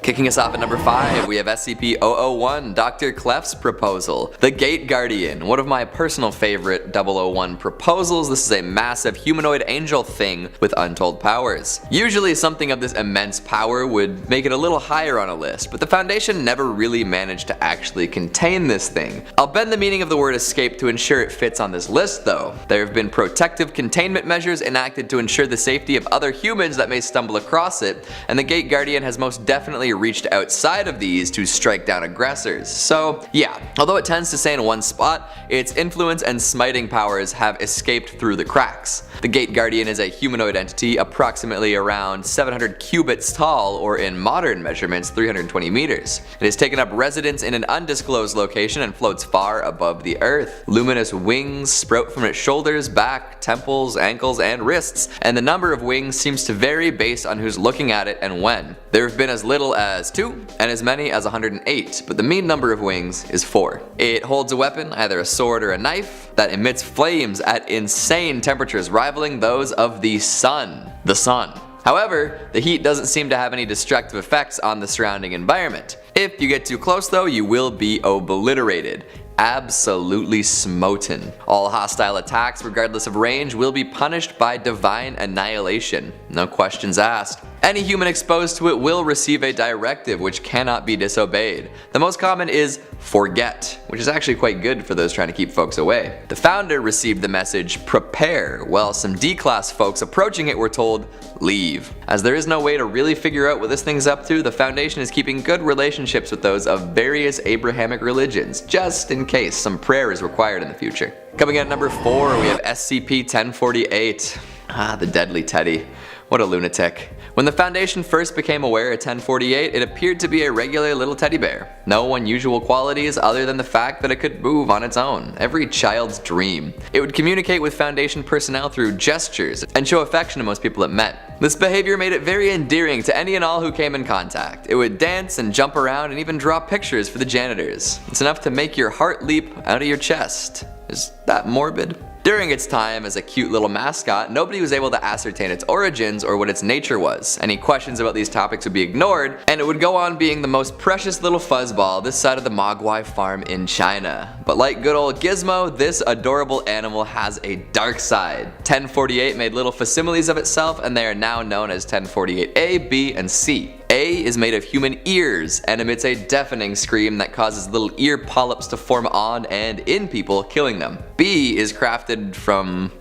Kicking us off at number 5, we have SCP-001, Dr. Clef's Proposal, the Gate Guardian, one of my personal favorite 001 proposals. This is a massive humanoid angel thing with untold powers. Usually something of this immense power would make it a little higher on a list, but the Foundation never really managed to actually contain this thing. I'll bend the meaning of the word escape to ensure it fits on this list though. There have been protective containment measures enacted to ensure the safety of other humans that may stumble across it, and the Gate Guardian has most definitely reached outside of these to strike down aggressors. So yeah, although it tends to stay in one spot, its influence and smiting powers have escaped through the cracks. The Gate Guardian is a humanoid entity approximately around 700 cubits tall, or in modern measurements 320 meters. It has taken up residence in an undisclosed location and floats far above the earth. Luminous wings sprout from its shoulders, back, temples, ankles, and wrists, and the number of wings seems to vary based on who's looking at it and when. There have been as little as 2 and as many as 108, but the mean number of wings is 4. It holds a weapon, either a sword or a knife, that emits flames at insane temperatures rivaling those of the sun. The sun. However, the heat doesn't seem to have any destructive effects on the surrounding environment. If you get too close though, you will be obliterated. Absolutely smoten. All hostile attacks, regardless of range, will be punished by divine annihilation. No questions asked. Any human exposed to it will receive a directive which cannot be disobeyed. The most common is forget, which is actually quite good for those trying to keep folks away. The founder received the message prepare, while some D-class folks approaching it were told leave. As there is no way to really figure out what this thing's up to, the Foundation is keeping good relationships with those of various Abrahamic religions, just in case some prayer is required in the future. Coming in at number 4, we have SCP-1048. The deadly teddy. What a lunatic. When the Foundation first became aware of 1048, it appeared to be a regular little teddy bear. No unusual qualities other than the fact that it could move on its own. Every child's dream. It would communicate with Foundation personnel through gestures and show affection to most people it met. This behavior made it very endearing to any and all who came in contact. It would dance and jump around and even draw pictures for the janitors. It's enough to make your heart leap out of your chest. Is that morbid? During its time as a cute little mascot, nobody was able to ascertain its origins or what its nature was. Any questions about these topics would be ignored, and it would go on being the most precious little fuzzball this side of the Mogwai farm in China. But like good old Gizmo, this adorable animal has a dark side. 1048 made little facsimiles of itself, and they are now known as 1048A, B, and C. A is made of human ears and emits a deafening scream that causes little ear polyps to form on and in people, killing them. B is crafted from...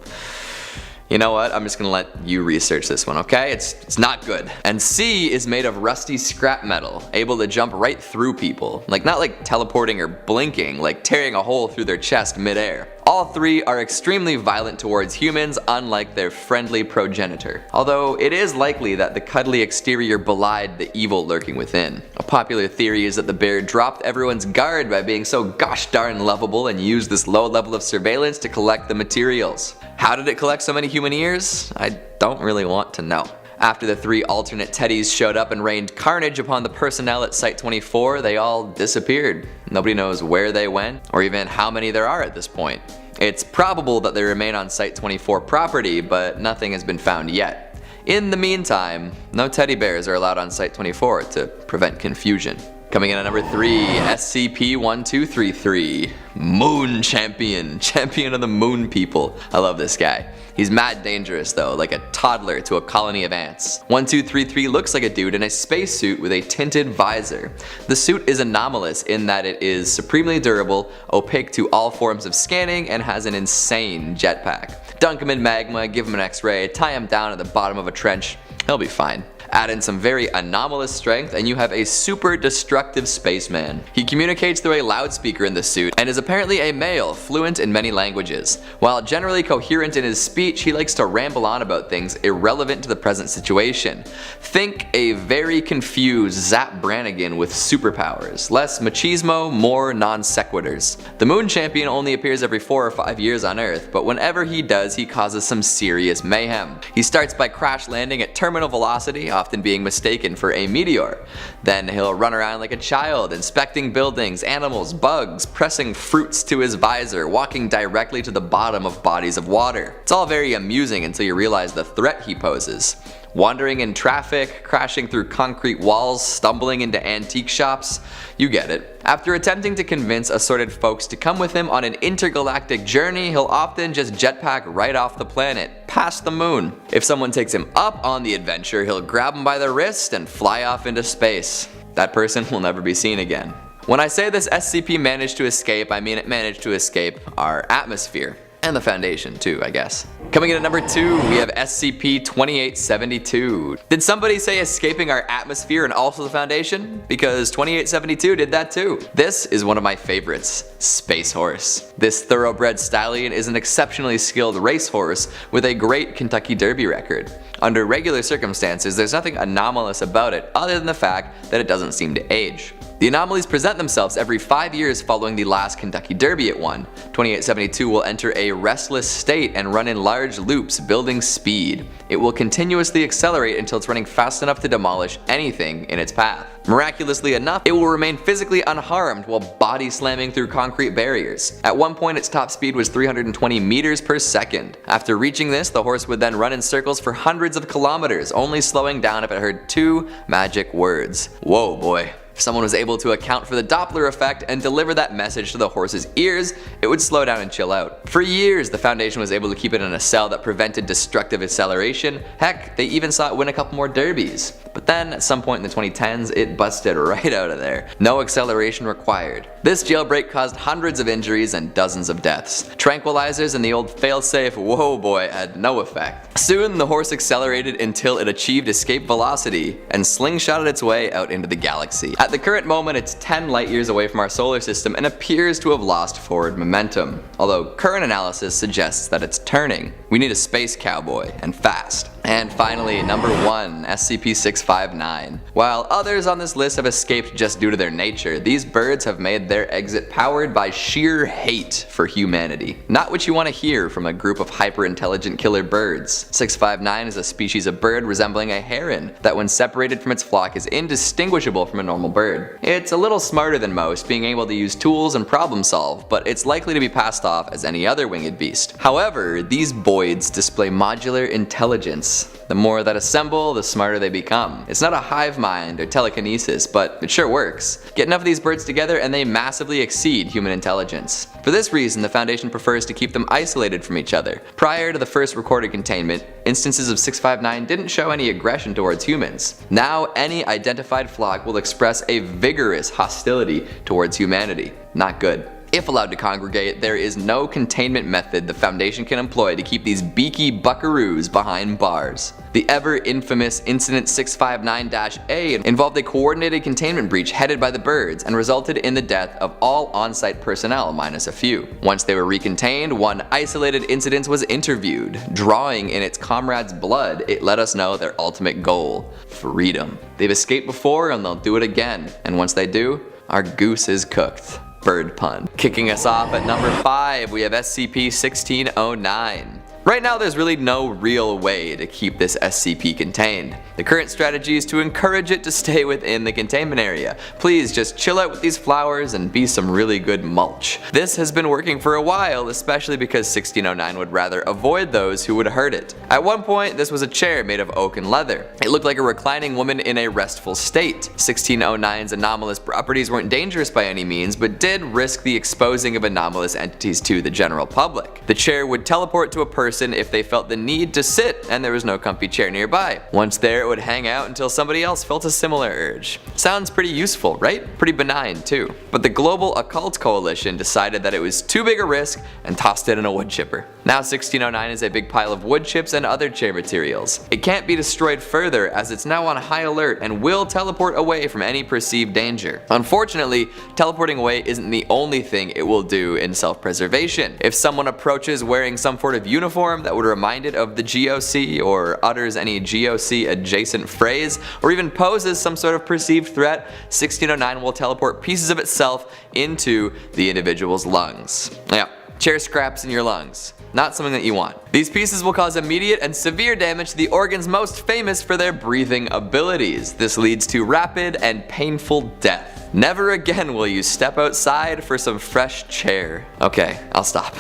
You know what, I'm just gonna let you research this one, okay? It's not good. And C is made of rusty scrap metal, able to jump right through people. Like, not like teleporting or blinking, like tearing a hole through their chest midair. All 3 are extremely violent towards humans, unlike their friendly progenitor. Although it is likely that the cuddly exterior belied the evil lurking within. A popular theory is that the bear dropped everyone's guard by being so gosh darn lovable and used this low level of surveillance to collect the materials. How did it collect so many human ears? I don't really want to know. After the 3 alternate teddies showed up and rained carnage upon the personnel at Site-24, they all disappeared. Nobody knows where they went, or even how many there are at this point. It's probable that they remain on Site-24 property, but nothing has been found yet. In the meantime, no teddy bears are allowed on Site-24 to prevent confusion. Coming in at number 3, SCP-1233, Moon Champion, Champion of the Moon People. I love this guy. He's mad dangerous though, like a toddler to a colony of ants. 1233 looks like a dude in a spacesuit with a tinted visor. The suit is anomalous in that it is supremely durable, opaque to all forms of scanning, and has an insane jetpack. Dunk him in magma, give him an X-ray, tie him down at the bottom of a trench, he'll be fine. Add in some very anomalous strength and you have a super destructive spaceman. He communicates through a loudspeaker in the suit and is apparently a male, fluent in many languages. While generally coherent in his speech, he likes to ramble on about things irrelevant to the present situation. Think a very confused Zap Brannigan with superpowers. Less machismo, more non sequiturs. The Moon Champion only appears every 4 or 5 years on Earth, but whenever he does, he causes some serious mayhem. He starts by crash landing at terminal velocity, often being mistaken for a meteor. Then he'll run around like a child, inspecting buildings, animals, bugs, pressing fruits to his visor, walking directly to the bottom of bodies of water. It's all very amusing until you realize the threat he poses. Wandering in traffic, crashing through concrete walls, stumbling into antique shops, you get it. After attempting to convince assorted folks to come with him on an intergalactic journey, he'll often just jetpack right off the planet, past the moon. If someone takes him up on the adventure, he'll grab him by the wrist and fly off into space. That person will never be seen again. When I say this SCP managed to escape, I mean it managed to escape our atmosphere. And the Foundation too, I guess. Coming in at number 2, we have SCP-2872. Did somebody say escaping our atmosphere and also the Foundation? Because 2872 did that too. This is one of my favorites, Space Horse. This thoroughbred stallion is an exceptionally skilled racehorse with a great Kentucky Derby record. Under regular circumstances, there's nothing anomalous about it other than the fact that it doesn't seem to age. The anomalies present themselves every 5 years following the last Kentucky Derby it won. 2872 will enter a restless state and run in large loops, building speed. It will continuously accelerate until it's running fast enough to demolish anything in its path. Miraculously enough, it will remain physically unharmed while body slamming through concrete barriers. At one point, its top speed was 320 meters per second. After reaching this, the horse would then run in circles for hundreds of kilometers, only slowing down if it heard 2 magic words. Whoa boy. If someone was able to account for the Doppler effect and deliver that message to the horse's ears, it would slow down and chill out. For years, the Foundation was able to keep it in a cell that prevented destructive acceleration. Heck, they even saw it win a couple more derbies. But then, at some point in the 2010s, it busted right out of there. No acceleration required. This jailbreak caused hundreds of injuries and dozens of deaths. Tranquilizers and the old failsafe whoa boy had no effect. Soon, the horse accelerated until it achieved escape velocity and slingshotted its way out into the galaxy. At the current moment, it's 10 light years away from our solar system and appears to have lost forward momentum, although current analysis suggests that it's turning. We need a space cowboy, and fast. And finally, number 1, SCP-659. While others on this list have escaped just due to their nature, these birds have made their exit powered by sheer hate for humanity. Not what you want to hear from a group of hyper-intelligent killer birds. 659 is a species of bird resembling a heron that when separated from its flock is indistinguishable from a normal bird. It's a little smarter than most, being able to use tools and problem solve, but it's likely to be passed off as any other winged beast. However, these boids display modular intelligence. The more that assemble, the smarter they become. It's not a hive mind or telekinesis, but it sure works. Get enough of these birds together and they massively exceed human intelligence. For this reason, the Foundation prefers to keep them isolated from each other. Prior to the first recorded containment, instances of 659 didn't show any aggression towards humans. Now, any identified flock will express a vigorous hostility towards humanity. Not good. If allowed to congregate, there is no containment method the Foundation can employ to keep these beaky buckaroos behind bars. The ever infamous Incident 659-A involved a coordinated containment breach headed by the birds and resulted in the death of all on-site personnel minus a few. Once they were recontained, one isolated incident was interviewed. Drawing in its comrade's blood, it let us know their ultimate goal: freedom. They've escaped before and they'll do it again, and once they do, our goose is cooked. Bird pun. Kicking us off at number 5, we have SCP-1609. Right now there's really no real way to keep this SCP contained. The current strategy is to encourage it to stay within the containment area. Please just chill out with these flowers and be some really good mulch. This has been working for a while, especially because 1609 would rather avoid those who would hurt it. At one point, this was a chair made of oak and leather. It looked like a reclining woman in a restful state. 1609's anomalous properties weren't dangerous by any means, but did risk the exposing of anomalous entities to the general public. The chair would teleport to a person if they felt the need to sit and there was no comfy chair nearby. Once there, it would hang out until somebody else felt a similar urge. Sounds pretty useful, right? Pretty benign too. But the Global Occult Coalition decided that it was too big a risk and tossed it in a wood chipper. Now 1609 is a big pile of wood chips and other chair materials. It can't be destroyed further as it's now on high alert and will teleport away from any perceived danger. Unfortunately, teleporting away isn't the only thing it will do in self-preservation. If someone approaches wearing some sort of uniform that would remind it of the GOC, or utters any GOC adjacent phrase, or even poses some sort of perceived threat, 1609 will teleport pieces of itself into the individual's lungs. Yeah, chair scraps in your lungs. Not something that you want. These pieces will cause immediate and severe damage to the organs most famous for their breathing abilities. This leads to rapid and painful death. Never again will you step outside for some fresh chair. Okay, I'll stop.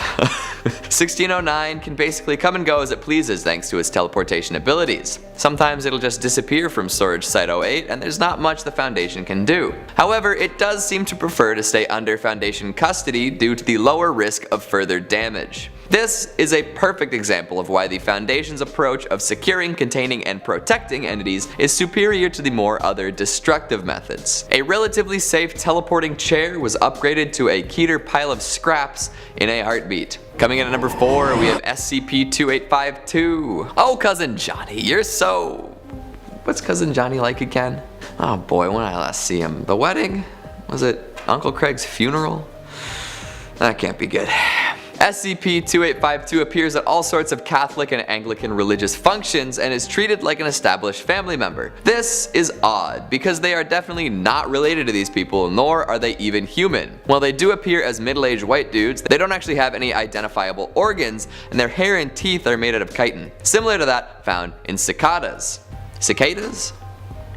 1609 can basically come and go as it pleases thanks to its teleportation abilities. Sometimes it'll just disappear from storage site 08 and there's not much the Foundation can do. However, it does seem to prefer to stay under Foundation custody due to the lower risk of further damage. This is a perfect example of why the Foundation's approach of securing, containing, and protecting entities is superior to the more other destructive methods. A relatively safe teleporting chair was upgraded to a Keter pile of scraps in a heartbeat. Coming in at number 4, we have SCP-2852. Oh, Cousin Johnny, you're so... What's Cousin Johnny like again? Oh boy, when did I last see him? The wedding? Was it Uncle Craig's funeral? That can't be good. SCP-2852 appears at all sorts of Catholic and Anglican religious functions and is treated like an established family member. This is odd, because they are definitely not related to these people, nor are they even human. While they do appear as middle-aged white dudes, they don't actually have any identifiable organs, and their hair and teeth are made out of chitin, similar to that found in cicadas. Cicadas?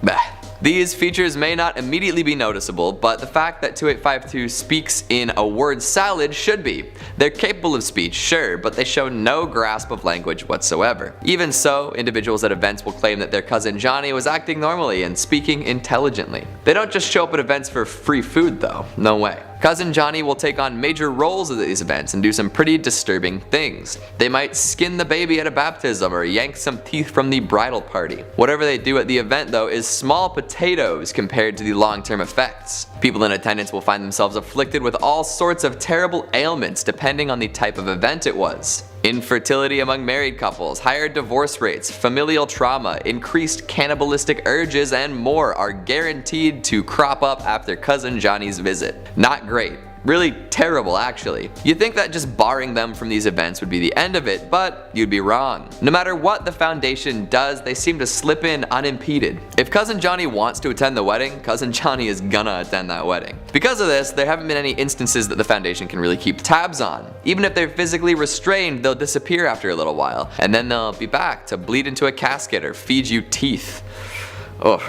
Bah. These features may not immediately be noticeable, but the fact that 2852 speaks in a word salad should be. They're capable of speech, sure, but they show no grasp of language whatsoever. Even so, individuals at events will claim that their cousin Johnny was acting normally and speaking intelligently. They don't just show up at events for free food though, no way. Cousin Johnny will take on major roles at these events and do some pretty disturbing things. They might skin the baby at a baptism or yank some teeth from the bridal party. Whatever they do at the event though is small potatoes compared to the long-term effects. People in attendance will find themselves afflicted with all sorts of terrible ailments depending on the type of event it was. Infertility among married couples, higher divorce rates, familial trauma, increased cannibalistic urges, and more are guaranteed to crop up after Cousin Johnny's visit. Not great. Really terrible actually. You'd think that just barring them from these events would be the end of it, but you'd be wrong. No matter what the Foundation does, they seem to slip in unimpeded. If Cousin Johnny wants to attend the wedding, Cousin Johnny is gonna attend that wedding. Because of this, there haven't been any instances that the Foundation can really keep tabs on. Even if they're physically restrained, they'll disappear after a little while, and then they'll be back to bleed into a casket or feed you teeth. Ugh,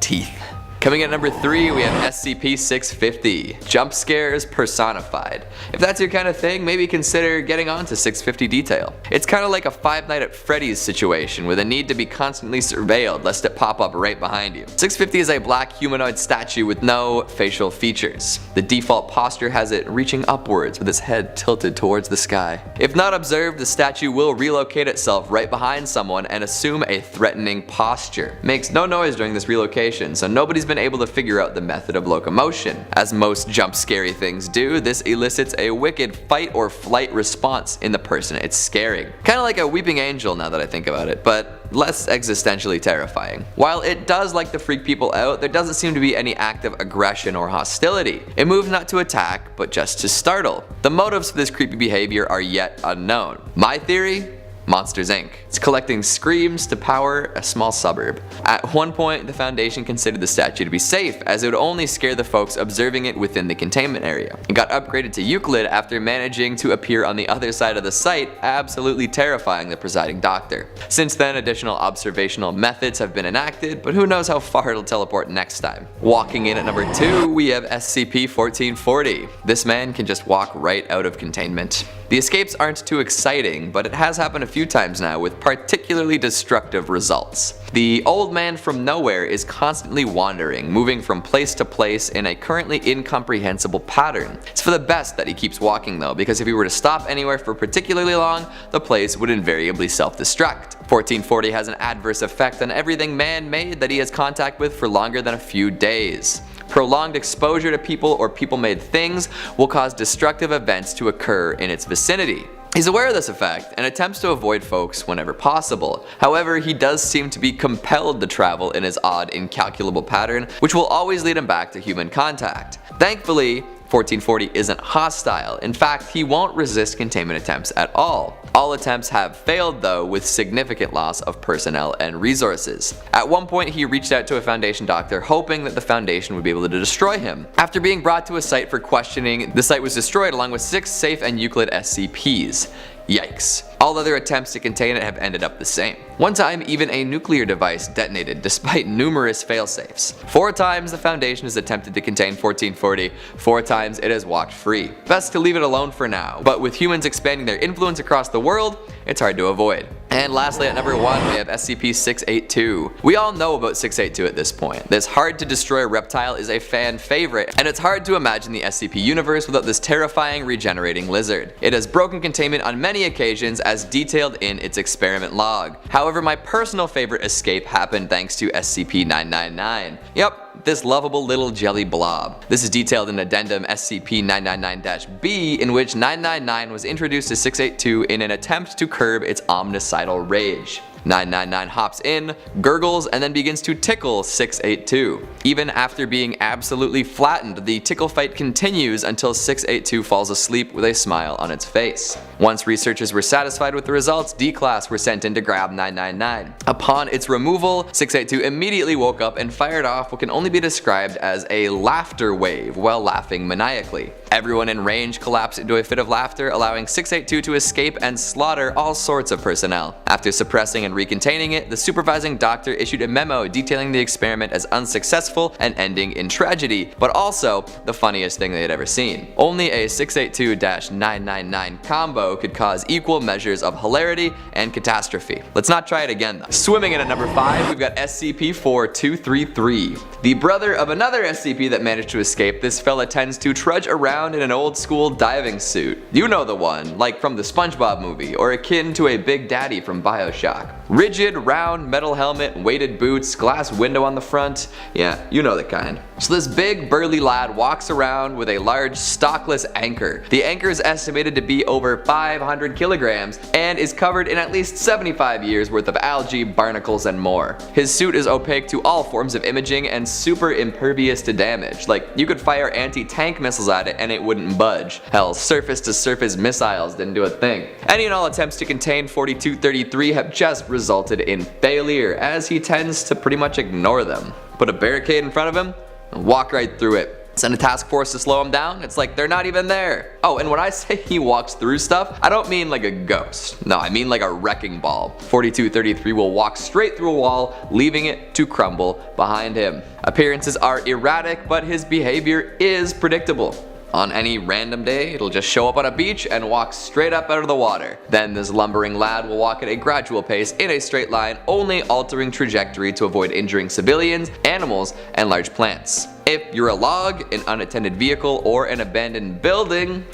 teeth. Coming at number 3, we have SCP-650, Jump Scares Personified. If that's your kind of thing, maybe consider getting onto 650 detail. It's kind of like a Five Nights at Freddy's situation with a need to be constantly surveilled lest it pop up right behind you. 650 is a black humanoid statue with no facial features. The default posture has it reaching upwards with its head tilted towards the sky. If not observed, the statue will relocate itself right behind someone and assume a threatening posture. Makes no noise during this relocation, so nobody's been able to figure out the method of locomotion. As most jump scary things do, this elicits a wicked fight or flight response in the person it's scaring. Kinda like a weeping angel now that I think about it, but less existentially terrifying. While it does like to freak people out, there doesn't seem to be any active aggression or hostility. It moves not to attack, but just to startle. The motives for this creepy behavior are yet unknown. My theory? Monsters Inc. It's collecting screams to power a small suburb. At one point, the Foundation considered the statue to be safe, as it would only scare the folks observing it within the containment area. It got upgraded to Euclid after managing to appear on the other side of the site, absolutely terrifying the presiding doctor. Since then, additional observational methods have been enacted, but who knows how far it'll teleport next time. Walking in at number 2, we have SCP-1440. This man can just walk right out of containment. The escapes aren't too exciting, but it has happened a few times now with particularly destructive results. The old man from nowhere is constantly wandering, moving from place to place in a currently incomprehensible pattern. It's for the best that he keeps walking though, because if he were to stop anywhere for particularly long, the place would invariably self-destruct. 1440 has an adverse effect on everything man-made that he has contact with for longer than a few days. Prolonged exposure to people or people-made things will cause destructive events to occur in its vicinity. He's aware of this effect and attempts to avoid folks whenever possible. However, he does seem to be compelled to travel in his odd, incalculable pattern, which will always lead him back to human contact. Thankfully, 1440 isn't hostile. In fact, he won't resist containment attempts at all. All attempts have failed though, with significant loss of personnel and resources. At one point he reached out to a Foundation doctor hoping that the Foundation would be able to destroy him. After being brought to a site for questioning, the site was destroyed along with 6 safe and Euclid SCPs. Yikes. All other attempts to contain it have ended up the same. One time, even a nuclear device detonated despite numerous failsafes. 4 times the Foundation has attempted to contain 1440, 4 times it has walked free. Best to leave it alone for now, but with humans expanding their influence across the world, it's hard to avoid. And lastly, at number 1, we have SCP-682. We all know about 682 at this point. This hard to destroy reptile is a fan favorite, and it's hard to imagine the SCP universe without this terrifying regenerating lizard. It has broken containment on many occasions as detailed in its experiment log. However, my personal favorite escape happened thanks to SCP-999. Yep, this lovable little jelly blob. This is detailed in Addendum SCP-999-B, in which 999 was introduced to 682 in an attempt to curb its omnicidal rage. 999 hops in, gurgles, and then begins to tickle 682. Even after being absolutely flattened, the tickle fight continues until 682 falls asleep with a smile on its face. Once researchers were satisfied with the results, D-Class were sent in to grab 999. Upon its removal, 682 immediately woke up and fired off what can only be described as a laughter wave while laughing maniacally. Everyone in range collapsed into a fit of laughter, allowing 682 to escape and slaughter all sorts of personnel. After suppressing and recontaining it, the supervising doctor issued a memo detailing the experiment as unsuccessful and ending in tragedy, but also the funniest thing they had ever seen. Only a 682-999 combo could cause equal measures of hilarity and catastrophe. Let's not try it again though. Swimming in at number 5, we've got SCP-4233. The brother of another SCP that managed to escape, this fella tends to trudge around in an old school diving suit. You know the one, like from the SpongeBob movie, or akin to a Big Daddy from BioShock. Rigid, round, metal helmet, weighted boots, glass window on the front. Yeah, you know the kind. So this big burly lad walks around with a large stockless anchor. The anchor is estimated to be over 500 kilograms and is covered in at least 75 years worth of algae, barnacles, and more. His suit is opaque to all forms of imaging and super impervious to damage. Like, you could fire anti-tank missiles at it and it wouldn't budge. Hell, surface-to-surface missiles didn't do a thing. Any and all attempts to contain 4233 have just resulted in failure, as he tends to pretty much ignore them. Put a barricade in front of him and walk right through it. Send a task force to slow him down, it's like they're not even there. Oh, and when I say he walks through stuff, I don't mean like a ghost. No, I mean like a wrecking ball. 4233 will walk straight through a wall, leaving it to crumble behind him. Appearances are erratic, but his behavior is predictable. On any random day, it'll just show up on a beach and walk straight up out of the water. Then this lumbering lad will walk at a gradual pace in a straight line, only altering trajectory to avoid injuring civilians, animals, and large plants. If you're a log, an unattended vehicle, or an abandoned building,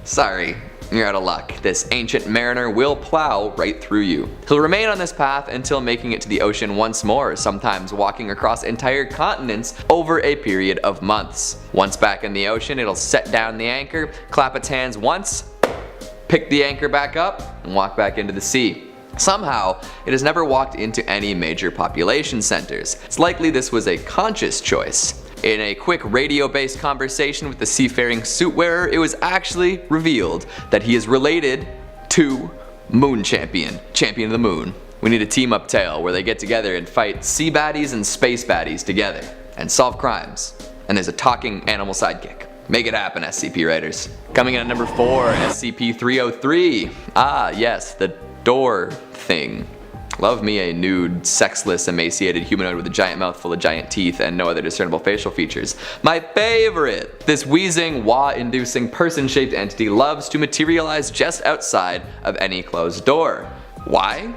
sorry, you're out of luck. This ancient mariner will plow right through you. He'll remain on this path until making it to the ocean once more, sometimes walking across entire continents over a period of months. Once back in the ocean, it'll set down the anchor, clap its hands once, pick the anchor back up, and walk back into the sea. Somehow, it has never walked into any major population centers. It's likely this was a conscious choice. In a quick radio-based conversation with the seafaring suit wearer, it was actually revealed that he is related to Moon Champion, Champion of the Moon. We need a team-up tale where they get together and fight sea baddies and space baddies together, and solve crimes. And there's a talking animal sidekick. Make it happen, SCP writers. Coming in at number 4, SCP-303. Ah, yes, the door thing. Love me a nude, sexless, emaciated humanoid with a giant mouth full of giant teeth and no other discernible facial features. My favorite! This wheezing, wah-inducing, person-shaped entity loves to materialize just outside of any closed door. Why?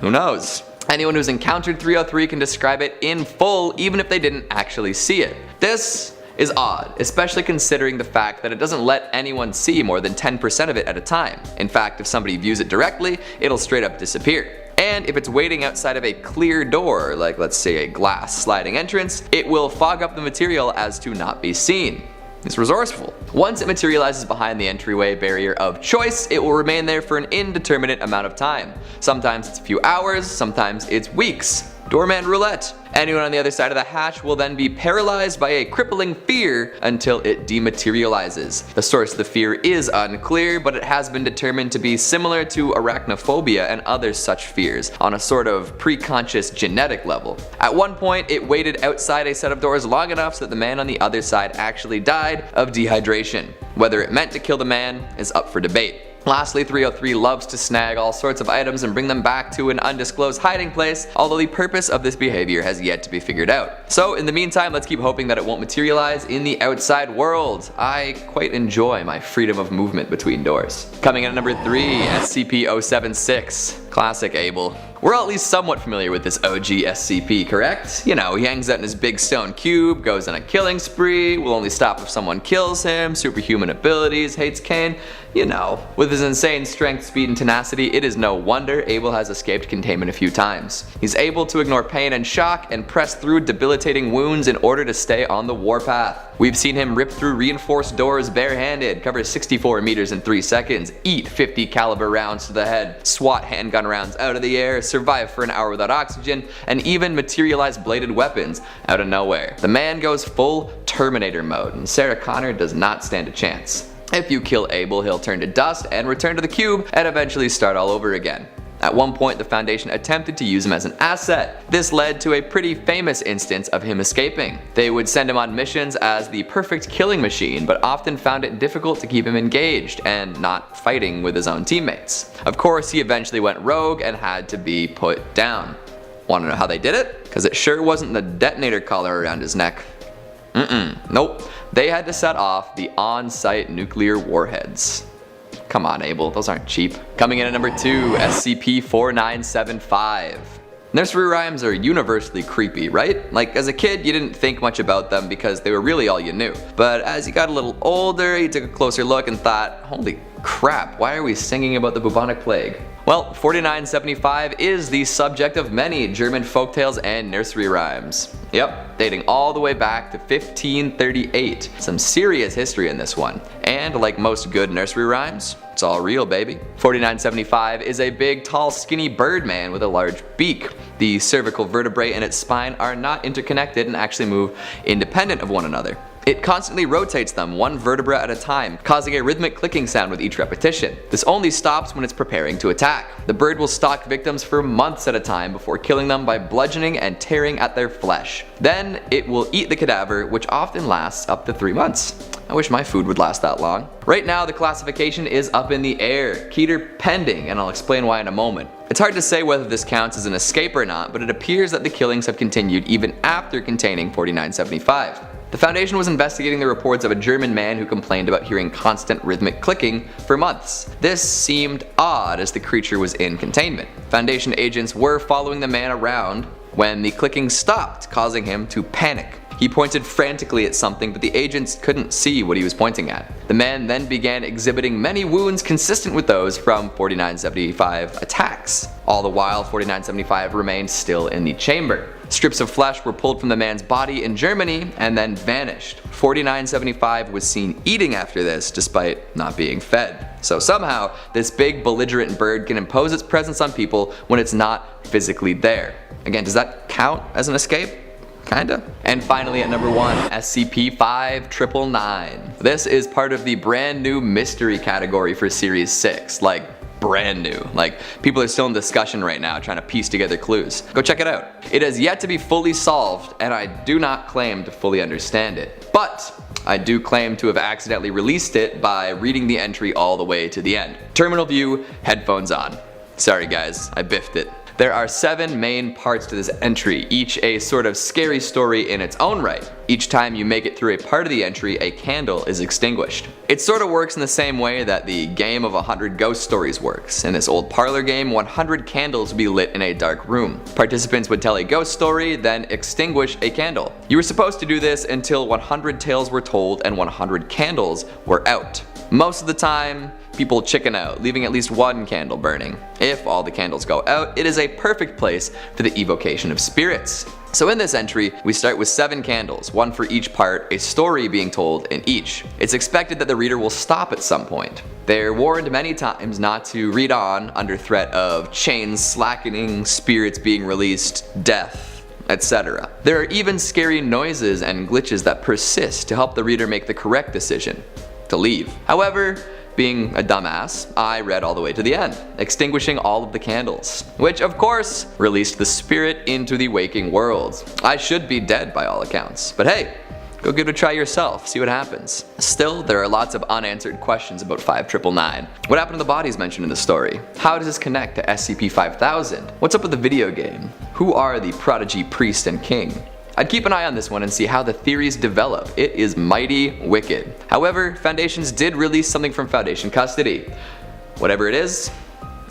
Who knows? Anyone who's encountered 303 can describe it in full, even if they didn't actually see it. This is odd, especially considering the fact that it doesn't let anyone see more than 10% of it at a time. In fact, if somebody views it directly, it'll straight up disappear. And if it's waiting outside of a clear door, like let's say a glass sliding entrance, it will fog up the material as to not be seen. It's resourceful. Once it materializes behind the entryway barrier of choice, it will remain there for an indeterminate amount of time. Sometimes it's a few hours, sometimes it's weeks. Doorman roulette. Anyone on the other side of the hatch will then be paralyzed by a crippling fear until it dematerializes. The source of the fear is unclear, but it has been determined to be similar to arachnophobia and other such fears on a sort of preconscious genetic level. At one point, it waited outside a set of doors long enough so that the man on the other side actually died of dehydration. Whether it meant to kill the man is up for debate. Lastly, 303 loves to snag all sorts of items and bring them back to an undisclosed hiding place, although the purpose of this behavior has yet to be figured out. So in the meantime, let's keep hoping that it won't materialize in the outside world. I quite enjoy my freedom of movement between doors. Coming in at number 3, SCP-076 Classic Abel. We're all at least somewhat familiar with this OG SCP, correct? You know, he hangs out in his big stone cube, goes on a killing spree, will only stop if someone kills him, superhuman abilities, hates Kane, you know. With his insane strength, speed, and tenacity, it is no wonder Abel has escaped containment a few times. He's able to ignore pain and shock and press through debilitating wounds in order to stay on the warpath. We've seen him rip through reinforced doors barehanded, cover 64 meters in 3 seconds, eat 50 caliber rounds to the head, swat handgun rounds out of the air, survive for an hour without oxygen, and even materialize bladed weapons out of nowhere. The man goes full Terminator mode, and Sarah Connor does not stand a chance. If you kill Abel, he'll turn to dust and return to the cube and eventually start all over again. At one point, the Foundation attempted to use him as an asset. This led to a pretty famous instance of him escaping. They would send him on missions as the perfect killing machine, but often found it difficult to keep him engaged and not fighting with his own teammates. Of course, he eventually went rogue and had to be put down. Want to know how they did it? Because it sure wasn't the detonator collar around his neck. Nope. They had to set off the on-site nuclear warheads. Come on, Abel, those aren't cheap. Coming in at number 2, SCP-4975. Nursery rhymes are universally creepy, right? Like, as a kid, you didn't think much about them because they were really all you knew. But as you got a little older, you took a closer look and thought, holy crap, why are we singing about the bubonic plague? Well, 4975 is the subject of many German folktales and nursery rhymes. Yep, dating all the way back to 1538. Some serious history in this one. And like most good nursery rhymes, it's all real, baby. 4975 is a big, tall, skinny bird man with a large beak. The cervical vertebrae in its spine are not interconnected and actually move independent of one another. It constantly rotates them one vertebra at a time, causing a rhythmic clicking sound with each repetition. This only stops when it's preparing to attack. The bird will stalk victims for months at a time before killing them by bludgeoning and tearing at their flesh. Then it will eat the cadaver, which often lasts up to 3 months. I wish my food would last that long. Right now, the classification is up in the air, Keter pending, and I'll explain why in a moment. It's hard to say whether this counts as an escape or not, but it appears that the killings have continued even after containing 4975. The Foundation was investigating the reports of a German man who complained about hearing constant rhythmic clicking for months. This seemed odd as the creature was in containment. Foundation agents were following the man around when the clicking stopped, causing him to panic. He pointed frantically at something, but the agents couldn't see what he was pointing at. The man then began exhibiting many wounds consistent with those from 4975 attacks. All the while, 4975 remained still in the chamber. Strips of flesh were pulled from the man's body in Germany and then vanished. 4975 was seen eating after this despite not being fed. So somehow, this big belligerent bird can impose its presence on people when it's not physically there. Again, does that count as an escape? Kinda. And finally at number 1, SCP-5999. This is part of the brand new mystery category for Series 6, like brand new. Like, people are still in discussion right now trying to piece together clues. Go check it out. It has yet to be fully solved, and I do not claim to fully understand it. But I do claim to have accidentally released it by reading the entry all the way to the end. Terminal view, headphones on. Sorry guys, I biffed it. There are 7 main parts to this entry, each a sort of scary story in its own right. Each time you make it through a part of the entry, a candle is extinguished. It sort of works in the same way that the game of 100 ghost stories works. In this old parlor game, 100 candles would be lit in a dark room. Participants would tell a ghost story, then extinguish a candle. You were supposed to do this until 100 tales were told and 100 candles were out. Most of the time, people chicken out, leaving at least 1 candle burning. If all the candles go out, it is a perfect place for the evocation of spirits. So in this entry, we start with 7 candles, 1 for each part, a story being told in each. It's expected that the reader will stop at some point. They're warned many times not to read on under threat of chains slackening, spirits being released, death, etc. There are even scary noises and glitches that persist to help the reader make the correct decision to leave. However, being a dumbass, I read all the way to the end, extinguishing all of the candles, which of course released the spirit into the waking world. I should be dead by all accounts, but hey, Go give it a try yourself, see what happens. Still, there are lots of unanswered questions about 5999. What happened to the bodies mentioned in the story? How does this connect to SCP-5000? What's up with the video game? Who are the prodigy priest and king? I'd keep an eye on this one and see how the theories develop. It is mighty wicked. However, Foundations did release something from Foundation custody. Whatever it is,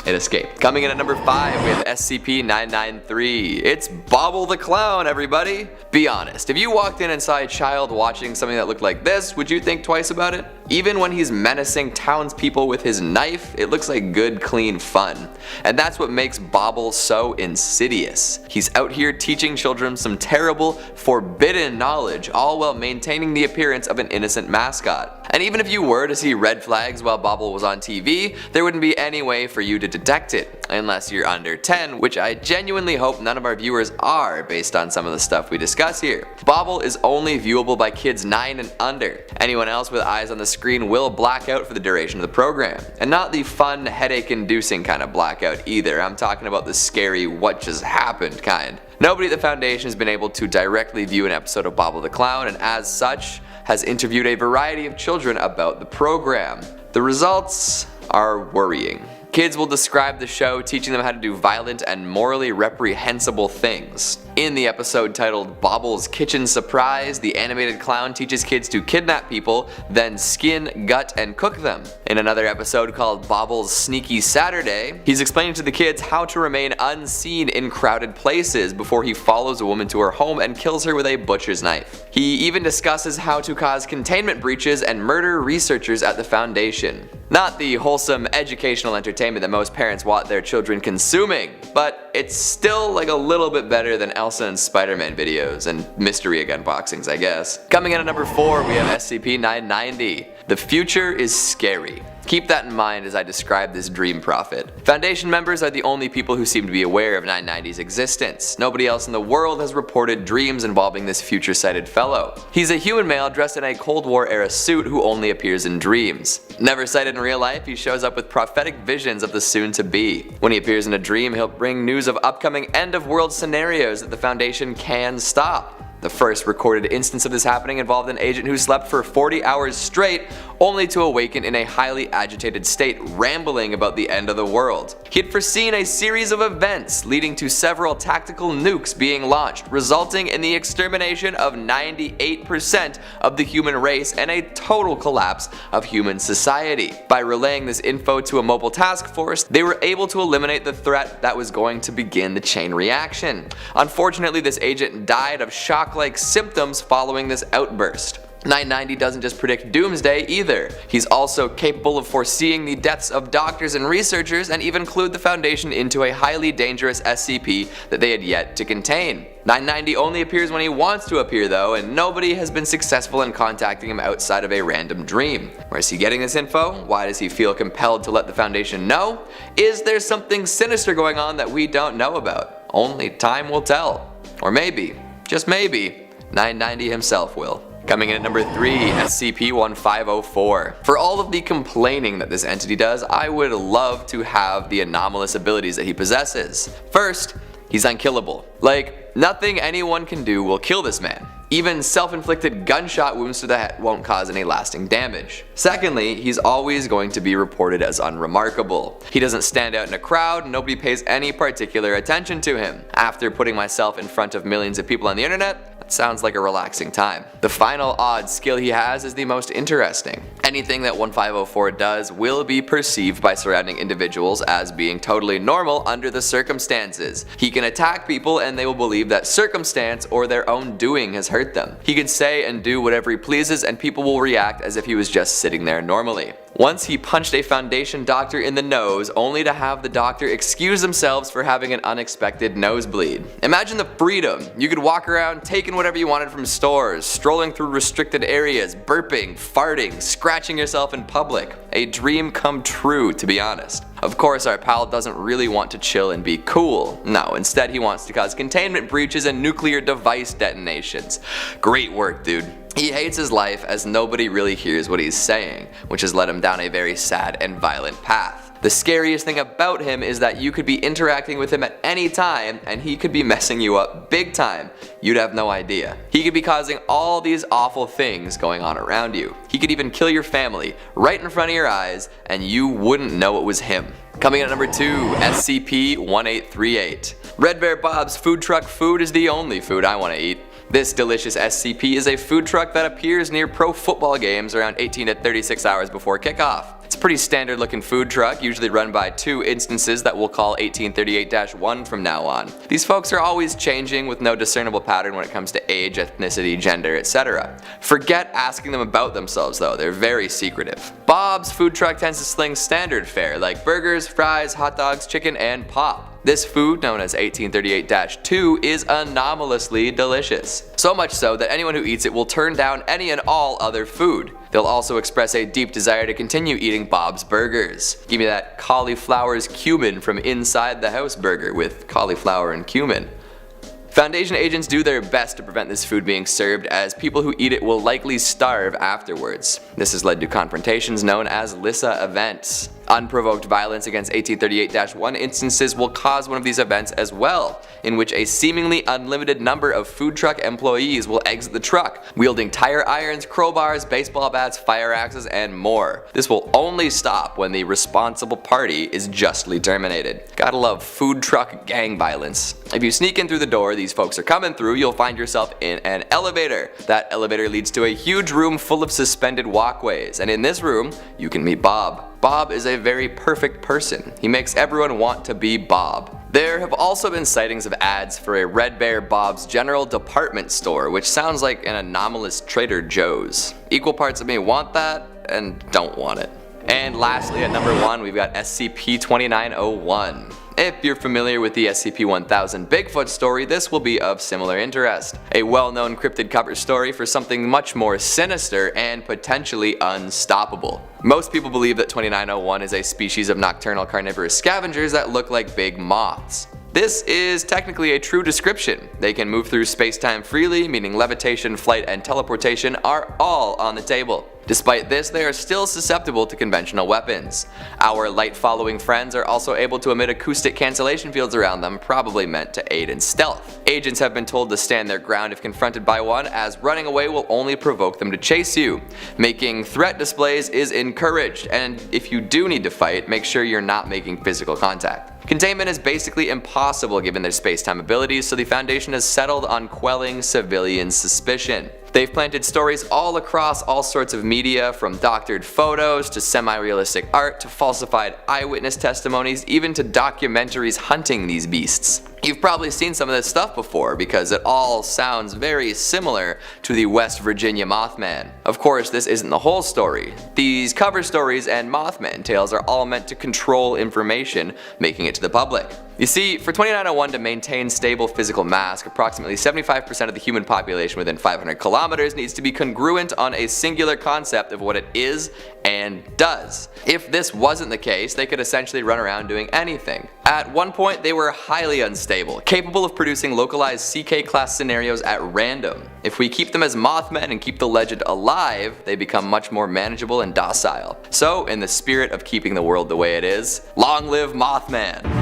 it escaped. Coming in at number 5, we have SCP-993. It's Bobble the Clown, everybody! Be honest, if you walked in and saw a child watching something that looked like this, would you think twice about it? Even when he's menacing townspeople with his knife, it looks like good, clean fun. And that's what makes Bobble so insidious. He's out here teaching children some terrible, forbidden knowledge, all while maintaining the appearance of an innocent mascot. And even if you were to see red flags while Bobble was on TV, there wouldn't be any way for you to detect it, unless you're under 10, which I genuinely hope none of our viewers are based on some of the stuff we discuss here. Bobble is only viewable by kids 9 and under. Anyone else with eyes on the screen will black out for the duration of the program. And not the fun, headache-inducing kind of blackout either. I'm talking about the scary, what just happened kind. Nobody at the Foundation has been able to directly view an episode of Bobble the Clown, and as such, has interviewed a variety of children about the program. The results are worrying. Kids will describe the show teaching them how to do violent and morally reprehensible things. In the episode titled Bobble's Kitchen Surprise, the animated clown teaches kids to kidnap people, then skin, gut, and cook them. In another episode called Bobble's Sneaky Saturday, he's explaining to the kids how to remain unseen in crowded places before he follows a woman to her home and kills her with a butcher's knife. He even discusses how to cause containment breaches and murder researchers at the Foundation. Not the wholesome educational entertainment that most parents want their children consuming, but it's still like a little bit better than Elsa and Spider-Man videos and mystery egg unboxings, I guess. Coming in at number 4, we have SCP-990. The future is scary. Keep that in mind as I describe this dream prophet. Foundation members are the only people who seem to be aware of 990's existence. Nobody else in the world has reported dreams involving this future-sighted fellow. He's a human male dressed in a Cold War era suit who only appears in dreams. Never sighted in real life, he shows up with prophetic visions of the soon-to-be. When he appears in a dream, he'll bring news of upcoming end-of-world scenarios that the Foundation can stop. The first recorded instance of this happening involved an agent who slept for 40 hours straight, only to awaken in a highly agitated state, rambling about the end of the world. He had foreseen a series of events leading to several tactical nukes being launched, resulting in the extermination of 98% of the human race and a total collapse of human society. By relaying this info to a mobile task force, they were able to eliminate the threat that was going to begin the chain reaction. Unfortunately, this agent died of shock-like symptoms following this outburst. 990 doesn't just predict doomsday either. He's also capable of foreseeing the deaths of doctors and researchers, and even clued the Foundation into a highly dangerous SCP that they had yet to contain. 990 only appears when he wants to appear though, and nobody has been successful in contacting him outside of a random dream. Where is he getting this info? Why does he feel compelled to let the Foundation know? Is there something sinister going on that we don't know about? Only time will tell. Or maybe, just maybe, 990 himself will. Coming in at number 3, SCP-1504. For all of the complaining that this entity does, I would love to have the anomalous abilities that he possesses. First, he's unkillable. Like, nothing anyone can do will kill this man. Even self-inflicted gunshot wounds to the head won't cause any lasting damage. Secondly, he's always going to be reported as unremarkable. He doesn't stand out in a crowd, and nobody pays any particular attention to him. After putting myself in front of millions of people on the internet, that sounds like a relaxing time. The final odd skill he has is the most interesting. Anything that 1504 does will be perceived by surrounding individuals as being totally normal under the circumstances. He can attack people and they will believe that circumstance or their own doing has hurt them. He can say and do whatever he pleases and people will react as if he was just sitting there normally. Once he punched a Foundation doctor in the nose, only to have the doctor excuse themselves for having an unexpected nosebleed. Imagine the freedom. You could walk around taking whatever you wanted from stores, strolling through restricted areas, burping, farting, scratching yourself in public. A dream come true, to be honest. Of course, our pal doesn't really want to chill and be cool. No, instead he wants to cause containment breaches and nuclear device detonations. Great work, dude. He hates his life as nobody really hears what he's saying, which has led him down a very sad and violent path. The scariest thing about him is that you could be interacting with him at any time and he could be messing you up big time. You'd have no idea. He could be causing all these awful things going on around you. He could even kill your family right in front of your eyes and you wouldn't know it was him. Coming in at number 2, SCP-1838. Red Bear Bob's food truck food is the only food I want to eat. This delicious SCP is a food truck that appears near pro football games around 18 to 36 hours before kickoff. It's a pretty standard looking food truck, usually run by 2 instances that we'll call 1838-1 from now on. These folks are always changing with no discernible pattern when it comes to age, ethnicity, gender, etc. Forget asking them about themselves though, they're very secretive. Bob's food truck tends to sling standard fare like burgers, fries, hot dogs, chicken, and pop. This food, known as 1838-2, is anomalously delicious. So much so that anyone who eats it will turn down any and all other food. They'll also express a deep desire to continue eating Bob's burgers. Give me that cauliflower's cumin from inside the house burger with cauliflower and cumin. Foundation agents do their best to prevent this food being served, as people who eat it will likely starve afterwards. This has led to confrontations known as Lissa events. Unprovoked violence against 1838-1 instances will cause one of these events as well, in which a seemingly unlimited number of food truck employees will exit the truck, wielding tire irons, crowbars, baseball bats, fire axes, and more. This will only stop when the responsible party is justly terminated. Gotta love food truck gang violence. If you sneak in through the door these folks are coming through, you'll find yourself in an elevator. That elevator leads to a huge room full of suspended walkways, and in this room, you can meet Bob. Bob is a very perfect person. He makes everyone want to be Bob. There have also been sightings of ads for a Red Bear Bob's General Department store, which sounds like an anomalous Trader Joe's. Equal parts of me want that and don't want it. And lastly, at number 1, we've got SCP-2901. If you're familiar with the SCP-1000 Bigfoot story, this will be of similar interest. A well-known cryptid cover story for something much more sinister and potentially unstoppable. Most people believe that 2901 is a species of nocturnal carnivorous scavengers that look like big moths. This is technically a true description. They can move through space-time freely, meaning levitation, flight, and teleportation are all on the table. Despite this, they are still susceptible to conventional weapons. Our light-following friends are also able to emit acoustic cancellation fields around them, probably meant to aid in stealth. Agents have been told to stand their ground if confronted by one, as running away will only provoke them to chase you. Making threat displays is encouraged, and if you do need to fight, make sure you're not making physical contact. Containment is basically impossible given their space-time abilities, so the Foundation has settled on quelling civilian suspicion. They've planted stories all across all sorts of media, from doctored photos to semi-realistic art to falsified eyewitness testimonies, even to documentaries hunting these beasts. You've probably seen some of this stuff before because it all sounds very similar to the West Virginia Mothman. Of course, this isn't the whole story. These cover stories and Mothman tales are all meant to control information, making it to the public. You see, for 2901 to maintain stable physical mass, approximately 75% of the human population within 500 kilometers needs to be congruent on a singular concept of what it is and does. If this wasn't the case, they could essentially run around doing anything. At one point, they were highly unstable, capable of producing localized CK-class scenarios at random. If we keep them as Mothmen and keep the legend alive, they become much more manageable and docile. So, in the spirit of keeping the world the way it is, long live Mothman!